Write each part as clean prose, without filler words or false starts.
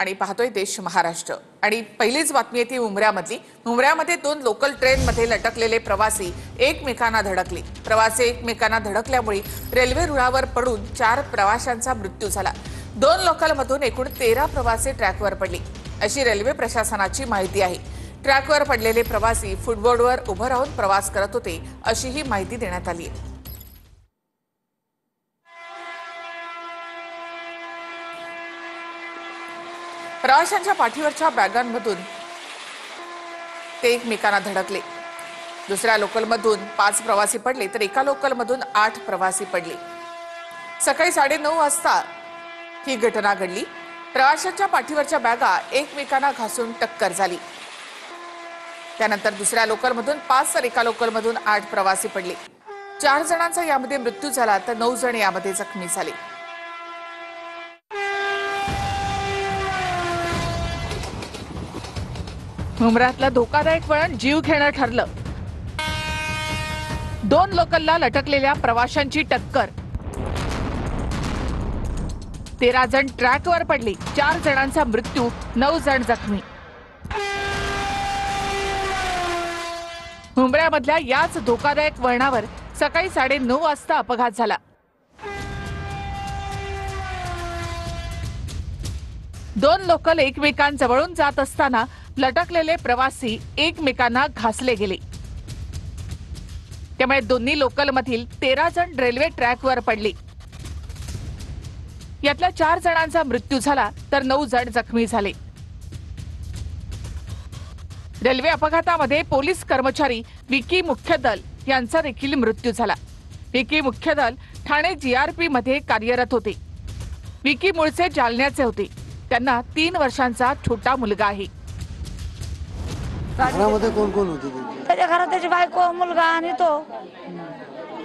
आणि पाहतोय देश महाराष्ट्र। आणि पहिलीच बातमी येते मुंब्र्यामधली। मुंब्र्यामध्ये 2 लोकल ट्रेनमध्ये लटकलेले प्रवासी एकमेकांना धडकले। प्रवासी एकमेकांना धडकल्यामुळे रेल्वे रुळावर पडून 4 प्रवाशांचा मृत्यू झाला। 2 लोकलमधून एकूण 13 प्रवासी ट्रॅकवर पडले अशी रेल्वे प्रशासनाची माहिती आहे। ट्रॅकवर पडलेले प्रवासी फुटबोर्डवर उभं राहून प्रवास करत होते अशी ही माहिती देण्यात आली आहे। प्रवाशांच्या पाठीवरच्या बॅगांमधून ते एकमेकांना धडकले। दुसऱ्या लोकलमधून 5 प्रवासी पडले तर एका लोकलमधून 8 प्रवासी पडले। सकाळी 9:30 वाजता ही घटना घडली। प्रवाशांच्या पाठीवरच्या बॅगा एकमेकांना घासून टक्कर झाली। त्यानंतर दुसऱ्या लोकलमधून 5 तर एका लोकलमधून 8 प्रवासी पडले। 4 जणांचा यामध्ये मृत्यू झाला तर 9 जण यामध्ये जखमी झाले। मुंब्र्यातलं धोकादायक वळण जीव घेणं ठरलं। 2 लोकलला लटकलेल्या प्रवाशांची टक्कर। 13 जण ट्रॅकवर पडले, 4 जणांचा मृत्यू, 9 जण जखमी। मुंब्र्यामधल्या याच धोकादायक वळणावर सकाळी 9:30 वाजता अपघात झाला। 2 लोकल एकमेकांजवळून जात असताना लटकलेले प्रवासी एकमेकांना घासले गेले। त्यामुळे दोन्ही लोकलमधील 13 जण रेल्वे ट्रॅकवर पडले। यातल्या 4 जणांचा मृत्यू झाला तर 9 जण जखमी झाले। रेल्वे अपघातामध्ये पोलीस कर्मचारी विकी मुख्यदल यांचा देखील मृत्यू झाला। विकी मुख्यदल ठाणे जीआरपी मध्ये कार्यरत होते। विकी मूळचे जालन्याचे होते। त्यांना 3 वर्षांचा छोटा मुलगा आहे। घरामध्ये कोण कोण होते? त्याच्या घरात त्याची बायको, मुलगा आणि तो,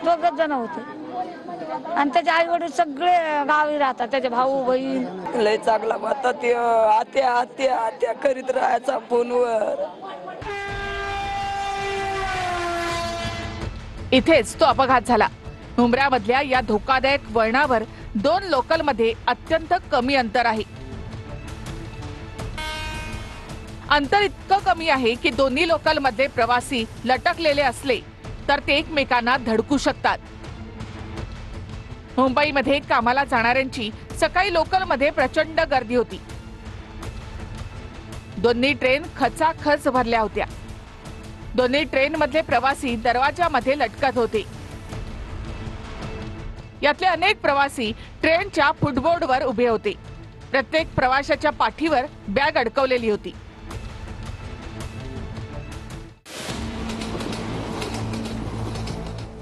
2 जण होते। आणि त्याचे आई वडील सगळे गावी राहतात, त्याचे भाऊ बहीण। लय चांगला होता ते, आत्या आत्या आत्या करीत राहायचा फोनवर। इथेच तो अपघात झाला। मुंब्र्यामधल्या या धोकादायक वळणावर 2 लोकलमध्ये अत्यंत कमी अंतर आहे। अंतर इतकं कमी आहे की दोन्ही लोकलमध्ये प्रवासी लटकलेले असले तर ते एकमेकांना धडकू शकतात। मुंबईमध्ये कामाला जाणाऱ्यांची सकाळी लोकलमध्ये प्रचंड गर्दी होती। दोन्ही ट्रेन खचाखच भरल्या होत्या। दोन्ही ट्रेनमधले प्रवासी दरवाजामध्ये लटकत होते। यातले अनेक प्रवासी ट्रेनच्या फुटबोर्डवर उभे होते। प्रत्येक प्रवाशाच्या पाठीवर बॅग अडकवलेली होती।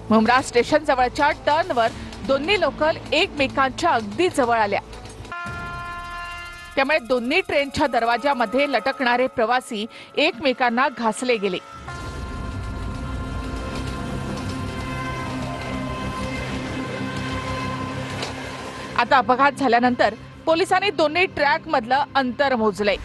मुंब्रा स्टेशन जवळच्या टर्नवर दोन्ही लोकल एकमेकांच्या अगदी जवळ आल्या। त्यामुळे दोन्ही ट्रेनच्या दरवाजामध्ये लटकणारे प्रवासी एकमेकांना घासले गेले। आता अपघात झाल्यानंतर पोलिसांनी दोन्ही ट्रॅक मधलं अंतर मोजलंय।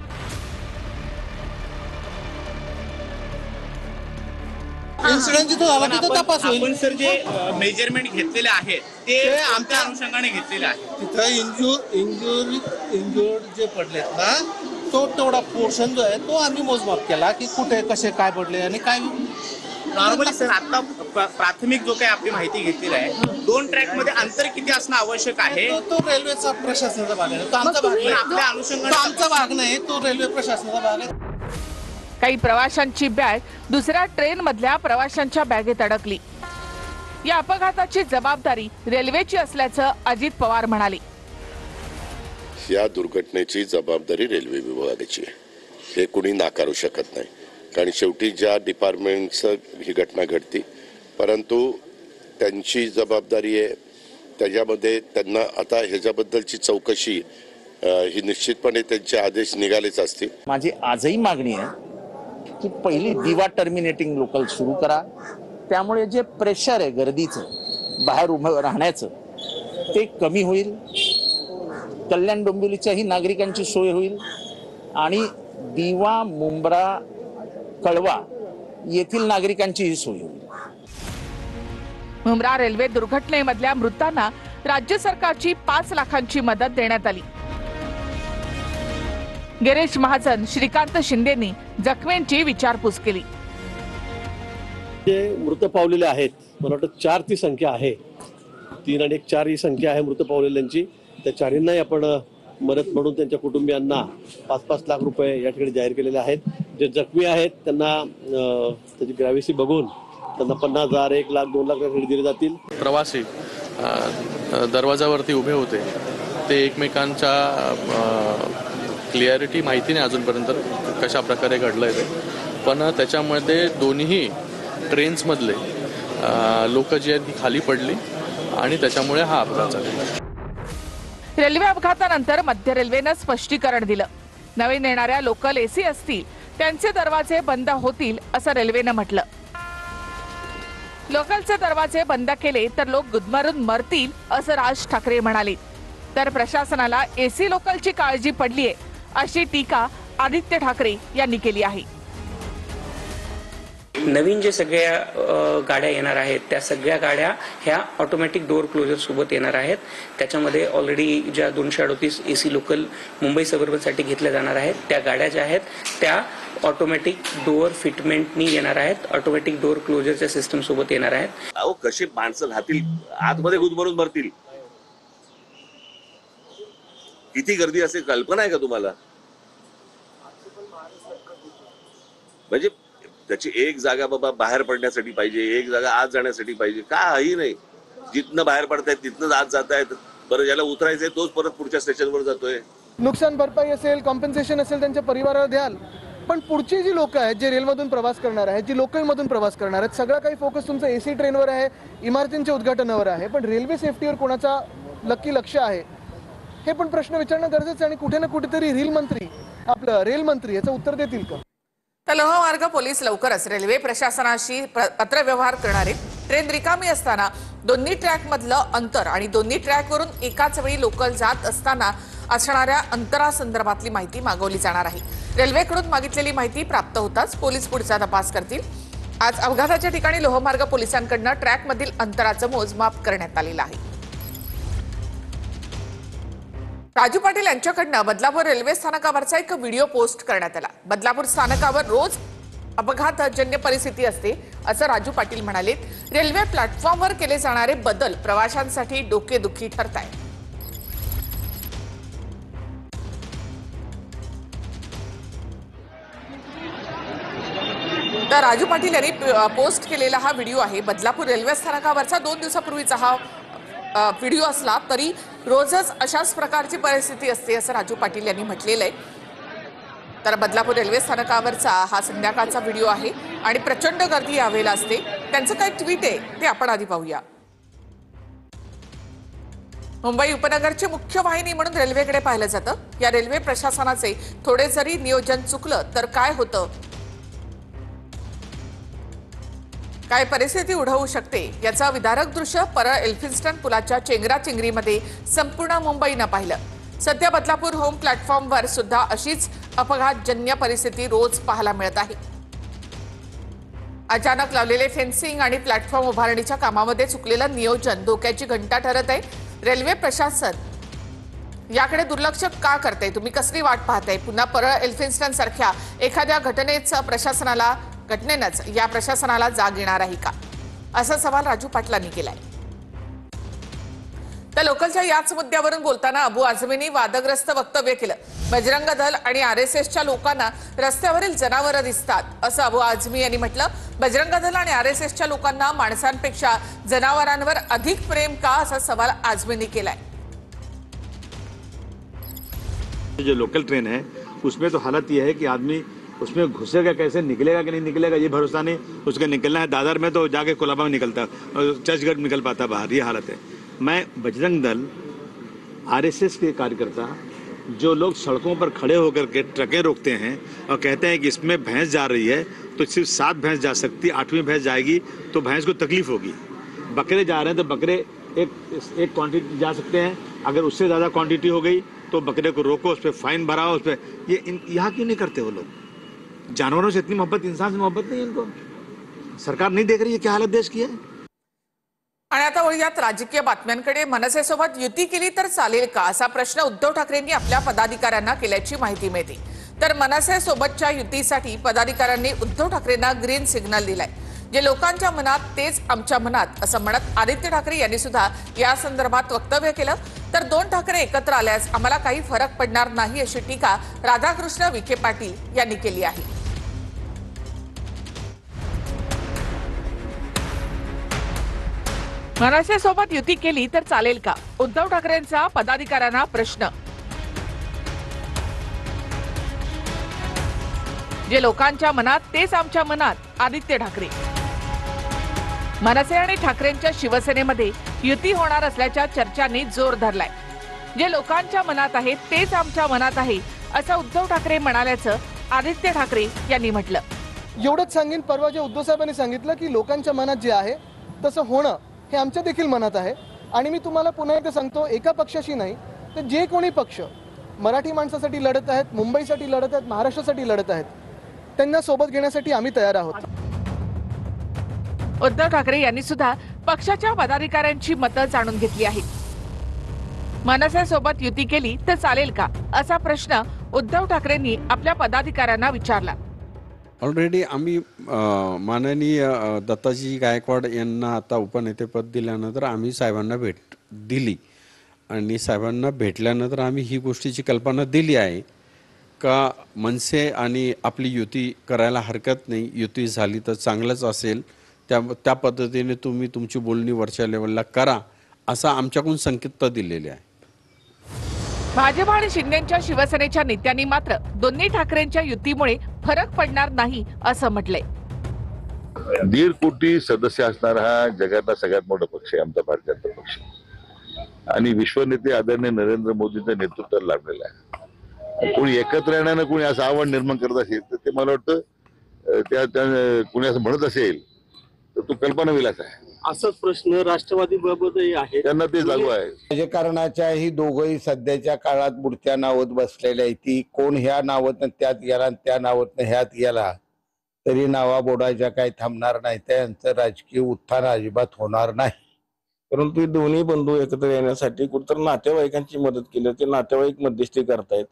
इन्सिडेंट जिथं झाला तिथं तपास होईल। आपण सर जे मेजरमेंट घेतलेले आहेत ते आमच्या अनुषंगाने घेतलेले आहेत। तिथं इंजुर्ड जे पडलेत ना, तो तेवढा पोर्शन जो आहे तो आम्ही मोजमाप केला की कुठे कसे काय पडले आणि काय। नॉर्मली सर आता प्राथमिक जो काही आपली माहिती घेतलेली आहे, 2 ट्रॅक मध्ये अंतर किती असणं आवश्यक आहे तो रेल्वेचा प्रशासनाचा भाग आहे। तो आमचा भाग नाही, आपल्या अनुषंगाने आमचा भाग नाही, तो रेल्वे प्रशासनाचा भाग आहे। काही प्रवाशांची बॅग दुसऱ्या ट्रेन मधल्या प्रवाशांच्या बॅगेत अडकली। या अपघाताची जबाबदारी रेल्वेची असल्याचं अजित पवार म्हणाले। या दुर्घटनेची जबाबदारी रेल्वे विभागाची आहे, हे कुणी नाकारू शकत नाही। कारण शेवटी ज्या डिपार्टमेंटचं ही घटना घडती, परंतु त्यांची जबाबदारी आहे। त्याच्यामध्ये त्यांना आता ह्याच्याबद्दलची चौकशी ही निश्चितपणे त्यांचे आदेश निघालेच असतील। माझी आजही मागणी आहे की पहिली दिवा टर्मिनेटिंग लोकल सुरू करा। त्यामुळे जे प्रेशर आहे गर्दीचं, बाहेर उभं राहण्याचं, ते कमी होईल। कल्याण डोंबिवलीच्याही नागरिकांची सोय होईल आणि दिवा, मुंब्रा, कळवा येथील नागरिकांचीही सोय होईल। मुंब्रा रेल्वे दुर्घटनेमधल्या मृतांना राज्य सरकारची 5 लाखांची मदत देण्यात आली। गिरीश महाजन, श्रीकांत शिंदेनी जखमींची विचारपूस केली. जे मृत पावलेले आहेत, मला वाटतं 4 ती संख्या आहे. 3 आणि 4 ही संख्या आहे मृत पावलेल्यांची. त्या 4 आपण मदत म्हणून त्यांच्या कुटुंबियांना 5-5 लाख रुपये या ठिकाणी जाहीर केलेले आहेत. जे जखमी आहेत त्यांना त्याची ग्रॅव्हिटी बघून त्यांना 50,000, 1 लाख, 2 लाख रुपये दिले जातील. प्रवासी दरवाजावरती उभे होते, ते एकमेकांच्या क्लिअरिटी माहिती नाही अजूनपर्यंत कशा प्रकारे घडलंय ते, पण त्याच्यामध्ये दोन्ही ट्रेन्समधले लोक जी आहेत ती खाली पडली आणि त्याच्यामुळे हा अपघात झाला. रेल्वे अपघातानंतर मध्य रेल्वेनं स्पष्टीकरण दिलं. नवीन येणाऱ्या लोकल एसी असतील त्यांचे दरवाजे बंद होतील असं रेल्वेनं म्हटलं. लोकलचे दरवाजे बंद केले तर लोक गुदमरून मरतील असं राज ठाकरे म्हणाले. तर प्रशासनाला एसी लोकलची काळजी पडलीये अशी टीका आदित्य ठाकरे यांनी केली आहे. नवीन जे सगळ्या गाड्या येणार आहेत त्या सगळ्या गाड्या ह्या ऑटोमॅटिक डोअर क्लोजर सोबत येणार आहेत. त्याच्यामध्ये ऑलरेडी ज्या 238 एसी लोकल मुंबई सबअर्बनसाठी घेतल्या जाणार आहेत त्या गाड्या ज्या आहेत त्या ऑटोमॅटिक डोअर फिटमेंटनी येणार आहेत, ऑटोमॅटिक डोअर क्लोजरच्या सिस्टम सोबत येणार आहेत. अहो कसे माणसं राहतील आतमध्ये गुदमरून मरतील, किती गर्दी असेल कल्पना आहे का तुम्हाला? म्हणजे त्याची एक जागा बाबा बाहेर पडण्यासाठी पाहिजे, एक जागा आत जाण्यासाठी पाहिजे, काही नाही. जिथनं बाहेर पडतायत तिथनंच आत जातायत. बरं ज्याला उतरायचंय तोच परत पुढच्या स्टेशनवर जातोय. नुकसान भरपाई असेल, कॉम्पेन्सेशन असेल त्यांच्या परिवाराला द्याल, पण पुढची जी लोक आहेत जे रेल्वेमधून प्रवास करणार आहेत, जी लोकलमधून प्रवास करणार आहेत, सगळा काही फोकस तुमचं एसी ट्रेनवर आहे, इमारतींच्या उद्घाटनावर आहे, पण रेल्वे सेफ्टीवर कोणाचा नक्की लक्ष आहे हे पण प्रश्न विचारणं गरजेचं आहे. आणि कुठे ना कुठेतरी रेल मंत्री याचं उत्तर देतील का? तर लोहमार्ग पोलीस लवकरच रेल्वे प्रशासनाशी पत्रव्यवहार करणार आहेत. ट्रेन रिकामी असताना दोन्ही ट्रॅकमधलं अंतर आणि दोन्ही ट्रॅकवरून एकाच वेळी लोकल जात असताना असणाऱ्या अंतरासंदर्भातली माहिती मागवली जाणार आहे. रेल्वेकडून मागितलेली माहिती प्राप्त होताच पोलीस पुढचा तपास करतील. आज अपघाताच्या ठिकाणी लोहमार्ग पोलिसांकडून ट्रॅकमधील अंतराचं मोजमाप करण्यात आलेलं आहे. राजू पाटील यांच्याकडनं बदलापूर रेल्वे स्थानकावरचा एक व्हिडिओ पोस्ट करण्यात आला. बदलापूर स्थानकावर रोज अपघातजन्य परिस्थिती असते असं राजू पाटील म्हणाले. रेल्वे प्लॅटफॉर्मवर केले जाणारे बदल प्रवाशांसाठी डोकेदुखी ठरत आहे. तर राजू पाटील यांनी पोस्ट केलेला हा व्हिडिओ आहे. बदलापूर रेल्वे स्थानकावरचा 2 दिवसापूर्वीचा हा व्हिडिओ असला तरी रोजच अशाच प्रकारची परिस्थिती असते असं राजू पाटील यांनी म्हटलेलं आहे. तर बदलापूर रेल्वे स्थानकावरचा हा संध्याकाळचा व्हिडिओ आहे आणि प्रचंड गर्दी यावेळेला असते. त्यांचं काय ट्विट आहे ते आपण आधी पाहूया. मुंबई उपनगरची मुख्य वाहिनी म्हणून रेल्वेकडे पाहिलं जातं. या रेल्वे प्रशासनाचे थोडे जरी नियोजन चुकलं तर काय होतं, काय परिस्थिती उडवू शकते याचं विदारक दृश्य परळ एल्फिन्स्टन पुलाच्या चेंगराचेंगरीमध्ये संपूर्ण मुंबईनं पाहिलं. सध्या बदलापूर होम प्लॅटफॉर्मवर सुद्धा अशीच अपघातजन्य परिस्थिती रोज पाहायला मिळत आहे. अचानक लावलेले फेन्सिंग आणि प्लॅटफॉर्म उभारणीच्या कामामध्ये चुकलेलं नियोजन धोक्याची घंटा ठरत आहे. रेल्वे प्रशासन याकडे दुर्लक्ष का करते? तुम्ही कसली वाट पाहताय? पुन्हा परळ एल्फिन्स्टन सारख्या एखाद्या घटनेनंच या प्रशासनाला जाग येणार आहे का, असा सवाल राजू पाटलांनी केलाय. तर लोकलच्या याच मुद्द्यावरून बोलताना अबू आझमींनी वादग्रस्त वक्तव्य केलं. बजरंग दल आणि आरएसएसच्या लोकांना रस्त्यावरील जनावरं दिसतात असं अबू आझमी यांनी म्हटलं. बजरंग दल आणि आरएसएसच्या लोकांना माणसांपेक्षा जनावरांवर अधिक प्रेम का, असा सवाल आझमींनी केलाय. जो लोकल ट्रेन है उसमें तो हालत यह है कि आदमी उसमें घुसेगा कैसे, निकलेगा कि नहीं निकलेगा ये भरोसा नहीं. उसका निकलना है दादर में तो जाके कोलाबा में निकलता और चर्चगढ़ निकल पाता बाहर, ये हालत है. मैं बजरंग दल आरएसएस के कार्यकर्ता जो लोग सड़कों पर खड़े होकर के ट्रकें रोकते हैं और कहते हैं कि इसमें भैंस जा रही है तो सिर्फ 7 भैंस जा सकती, 8वीं भैंस जाएगी तो भैंस को तकलीफ होगी. बकरे जा रहे हैं तो बकरे एक क्वांटिटी जा सकते हैं, अगर उससे ज़्यादा क्वांटिटी हो गई तो बकरे को रोको, उस पर फाइन भराओ. उस पर ये यहाँ क्यों नहीं करते वो लोग? जानवरों से इतनी मोहब्बत, इंसान से मोहब्बत नहीं है इनको? सरकार नहीं देख रही है क्या हालत देश की है? आणि आता वळूयात राजकीय बातम्यांकडे. मनसेसोबत युती केली तर चालेल का असा प्रश्न उद्धव ठाकरेंनी आपल्या पदाधिकाऱ्यांना केल्याची माहिती मिळते. तर मनसेसोबतच्या युतीसाठी पदाधिकाऱ्यांनी उद्धव ठाकरेंना ग्रीन सिग्नल दिलाय. जे लोकांच्या मनात तेच आमच्या मनात असं म्हणत आदित्य ठाकरे यांनी सुद्धा या संदर्भात वक्तव्य केलं. तर 2 ठाकरे एकत्र आल्यास आम्हाला काही फरक पडणार नाही अशी टीका राधाकृष्ण विखे पाटील यांनी केली आहे. मनसेसोबत युती केली तर चालेल का? उद्धव ठाकरेंचा पदाधिकाऱ्यांना प्रश्न. जे लोकांच्या मनात तेच आमच्या मनात आदित्य ठाकरे. मनसे आणि ठाकरेंच्या शिवसेनेमध्ये युती होणार असल्याच्या चर्चांनी जोर धरलाय. जे लोकांच्या मनात आहे तेच आमच्या मनात आहे असं उद्धव ठाकरे म्हणाल्याचं आदित्य ठाकरे यांनी म्हटलं. एवढंच सांगेन, परवा जे उद्धव साहेबांनी सांगितलं की लोकांच्या मनात जे आहे तसं होणं हे आमच्या देखील मनात आहे. आणि मी तुम्हाला पुन्हा एकदा सांगतो, एका पक्षाशी नाही तर जे कोणी पक्ष मराठी माणसासाठी लढत आहेत, मुंबईसाठी लढत आहेत, महाराष्ट्रासाठी लढत आहेत, त्यांना सोबत घेण्यासाठी आम्ही तयार आहोत. उद्धव ठाकरे यांनी सुद्धा पक्षाच्या पदाधिकाऱ्यांची मतं जाणून घेतली आहेत. मनसेसोबत युती केली तर चालेल का असा प्रश्न उद्धव ठाकरेंनी आपल्या पदाधिकाऱ्यांना विचारला. ऑलरेडी आम्ही माननीय दत्ताजी गायकवाड यांना आता उपनेतेपद दिल्यानंतर आम्ही साहेबांना भेट दिली आणि साहेबांना भेटल्यानंतर आम्ही ही गोष्टीची कल्पना दिली आहे का मनसे आणि आपली युती करायला हरकत नाही, युती झाली तर चांगलंच असेल, त्या पद्धतीने तुम्ही तुमची बोलणी वरच्या लेवलला करा असा आमच्याकडून संकेत दिलेले आहे. भाजप आणि शिंदेच्या शिवसेनेच्या नेत्यांनी मात्र दोन्ही ठाकरेंच्या युतीमुळे फरक पडणार नाही असं म्हटलंय. 1.5 कोटी सदस्य असणारा हा जगातला सगळ्यात मोठा पक्ष आहे आमचा भारतीय जनता पक्ष. आणि विश्वनेते आदरणीय नरेंद्र मोदींचं नेतृत्व लाभलेलं आहे. कोणी एकत्र येण्यानं कोणी असं आवड निर्माण करत असेल तर ते मला वाटतं त्या कोणी असं म्हणत असेल तर तो कल्पना विलास आहे. असाच प्रश्न राष्ट्रवादी बाबतही आहे. त्यांना ते लागू आहे. राजकारणाच्या ही दोघंही सध्याच्या काळात मूर्त्या नावत बसलेल्या आहेत. ती कोण ह्या नावातनं त्यात गेला आणि त्या नावातनं ह्यात गेला तरी नावा बोडायच्या काही थांबणार नाही. त्यांचं राजकीय उत्थान अजिबात होणार नाही. परंतु दोन्ही बंधू एकत्र येण्यासाठी कुठतर नातेवाईकांची मदत केली, ते नातेवाईक मध्यस्थी करतायत.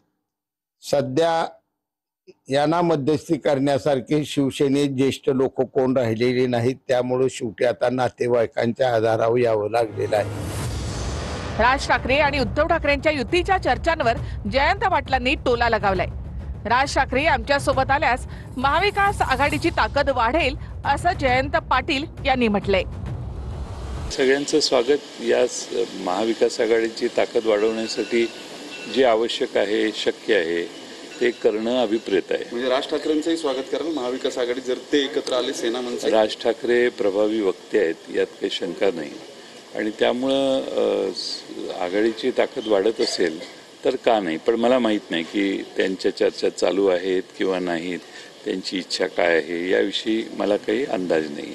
सध्या यांना मध्यस्थी करण्यासारखे शिवसेनेत ज्येष्ठ लोक कोण राहिलेले नाहीत. त्यामुळे शेवटी आता नातेवाईकांच्या आधारावर यावं लागलेलं आहे. राज ठाकरे आणि उद्धव ठाकरेंच्या युतीच्या चर्चांवर जयंत पाटलांनी टोला लगावलाय. राज ठाकरे आमच्या सोबत आल्यास महाविकास आघाडीची ताकद वाढेल असं जयंत पाटील यांनी म्हटलंय. सगळ्यांचं स्वागत. या महाविकास आघाडीची ताकद वाढवण्यासाठी जे आवश्यक आहे, शक्य आहे ते करणं अभिप्रेत आहे. म्हणजे राज ठाकरेंचंही स्वागत कराल महाविकास आघाडी जर ते एकत्र आले सेना मनसे. राज ठाकरे प्रभावी वक्ते आहेत यात काही शंका नाही. आणि त्यामुळं आघाडीची ताकद वाढत असेल तर का नाही, पण मला माहीत नाही की त्यांच्या चर्चा चालू आहेत किंवा नाहीत, त्यांची इच्छा काय आहे याविषयी मला काही अंदाज नाही.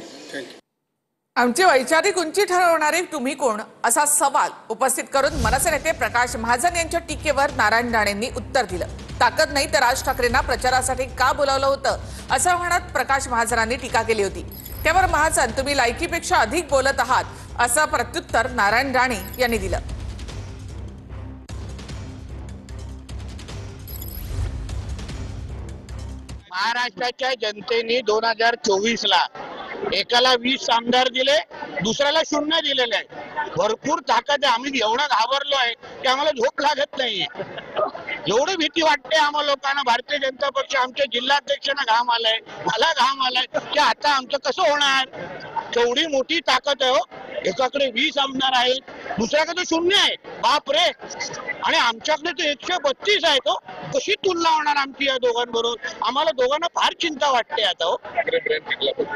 आमची वैचारिक उंची ठरवणारे तुम्ही कोण असा सवाल उपस्थित करून मनसे नेते प्रकाश महाजन यांच्या टीकेवर नारायण राणेंनी उत्तर दिलं. ताकद नाही तर राज ठाकरेंना प्रचारासाठी का बोलावलं होतं असं म्हणत प्रकाश महाजनांनी टीका केली होती. त्यावर महाजन, तुम्ही लायकीपेक्षा अधिक बोलत आहात असं प्रत्युत्तर नारायण राणे यांनी दिलं. महाराष्ट्राच्या जनतेने 2024ला एकाला 20 आमदार दिले, दुसऱ्याला 0 दिलेले आहे. भरपूर ताकद आहे. आम्ही एवढं घाबरलो आहे की आम्हाला झोप लागत नाहीये. एवढी भीती वाटते आम्हाला लोकांना. भारतीय जनता पक्ष आमच्या जिल्हाध्यक्षांना घाम आलाय, मला घाम आलाय की आता आमचं कसं होणार. केवढी मोठी ताकद आहे हो. एकाकडे 20 आमदार आहेत, दुसऱ्याकडे 0 आहे. बाप रे. आणि आमच्याकडे तर 132 आहेत हो. कशी तुलना होणार आमची या दोघांबरोबर. आम्हाला दोघांना फार चिंता वाटते आता हो.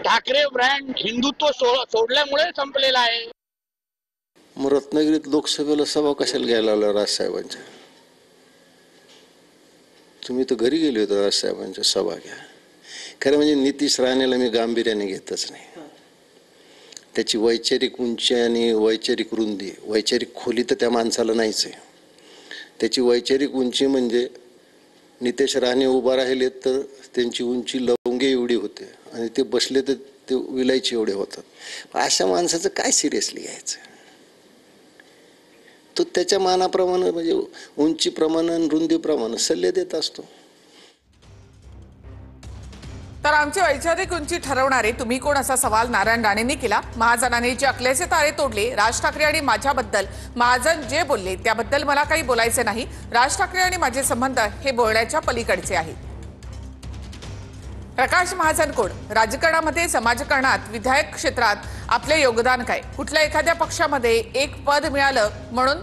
ठाकरे ब्रँड हिंदुत्व सोडल्यामुळे संपलेला आहे. मग रत्नागिरीत लोकसभेला सभा कशाला घ्यायला आला राजसाहेबांच्या? तुम्ही तर घरी गेले होते राजसाहेबांच्या सभा घ्या. खरं म्हणजे नितीश राणेला मी गांभीर्याने घेतच नाही. त्याची वैचारिक उंची आणि वैचारिक रुंदी, वैचारिक खोली तर त्या माणसाला नाहीच आहे. त्याची वैचारिक उंची म्हणजे नितेश राणे उभा राहिले तर त्यांची उंची लवंगे एवढी होते आणि ते बसले तर ते विलायची एवढे होतात. अशा माणसाचं काय सिरियसली घ्यायचं? तो त्याच्या मानाप्रमाणे म्हणजे उंचीप्रमाणे रुंदीप्रमाणे सल्ले देत असतो. तर आमची वैचारिक उंची ठरवणारे तुम्ही कोण असा सवाल नारायण राणेंनी केला. महाजनांनी जे अकलेचे तारे तोडले, राज ठाकरे आणि माझ्याबद्दल महाजन जे बोलले त्याबद्दल मला काही बोलायचे नाही. राज ठाकरे आणि माझे संबंध हे बोलण्याच्या पलीकडचे आहेत. प्रकाश महाजन कोण? राजकारणामध्ये, समाजकारणात, विधायक क्षेत्रात आपले योगदान काय? कुठल्या एखाद्या पक्षामध्ये एक पद मिळालं म्हणून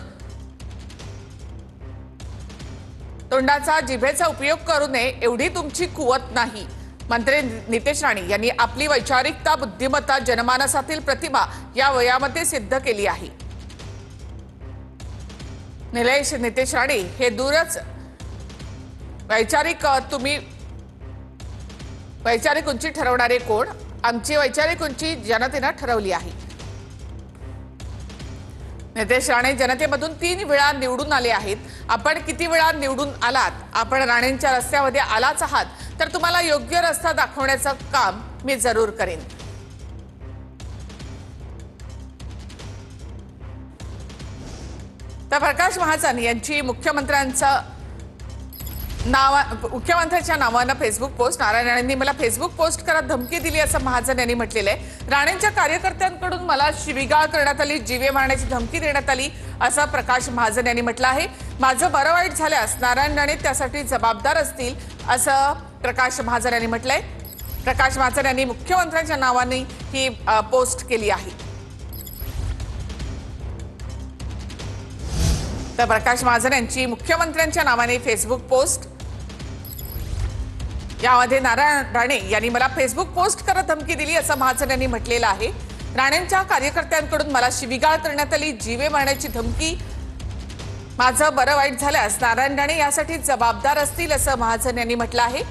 तोंडाचा जिभेचा उपयोग करू नये एवढी तुमची कुवत नाही. मंत्री नितेश राणे यांनी आपली वैचारिकता, बुद्धिमत्ता, जनमानसातील प्रतिमा या वयामध्ये सिद्ध केली आहे. नितेश राणे हे दूरच वैचारिक उंची ठरवणारे कोण? आमची वैचारिक उंची जनतेनं ठरवली आहे. नितेश राणे जनतेमधून 3 वेळा निवडून आले आहेत. आपण किती वेळा निवडून आलात? आपण राणेंच्या रस्त्यामध्ये आलाच आहात तर तुम्हाला योग्य रस्ता दाखवण्याचं काम मी जरूर करेन. तर प्रकाश महाजन यांची मुख्यमंत्र्यांच्या नावानं फेसबुक पोस्ट. नारायण राणेंनी मला फेसबुक पोस्ट करत धमकी दिली असं महाजन यांनी म्हटलेलं आहे. राणेंच्या कार्यकर्त्यांकडून मला शिवीगाळ करण्यात आली, जीवे मारण्याची धमकी देण्यात आली असं प्रकाश महाजन यांनी म्हटलं आहे. माझं बरं वाईट झाल्यास नारायण राणे त्यासाठी जबाबदार असतील असं प्रकाश महाजन यांनी म्हटलंय. प्रकाश महाजन यांनी मुख्यमंत्र्यांच्या नावाने ही पोस्ट केली आहे. तर प्रकाश महाजन यांची मुख्यमंत्र्यांच्या नावाने फेसबुक पोस्ट. यामध्ये नारायण राणे यांनी मला फेसबुक पोस्ट करत धमकी दिली असं महाजन यांनी म्हटलेलं आहे. राणेंच्या कार्यकर्त्यांकडून मला शिवीगाळ करण्यात आली, जीवे मारण्याची धमकी. माझं बरं वाईट झाल्यास नारायण राणे यासाठी जबाबदार असतील असं महाजन यांनी म्हटलं आहे.